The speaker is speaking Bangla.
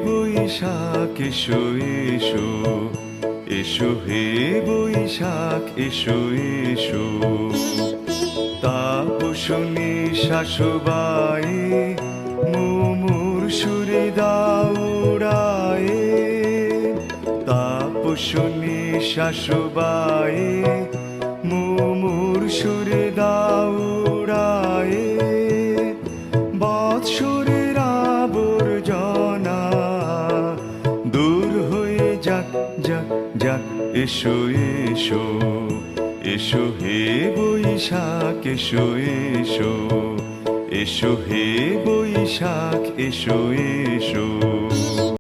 বৈশাখ এসো এসো, এসো হে বৈশাখ এসো এসো। তাপসনী শাশুবায়ে মুমুর সুরে দাউড়ায়ে, তাপসনী শাশুবায়ে মুমুর সুরে দাউড়ায়ে। বৎসরের আবর্জনা দূর হয়ে যাক যাক যাক, এসো এসো, এসো হে বৈশাখ এসো এসো, এসো হে বৈশাখ এসো এসো।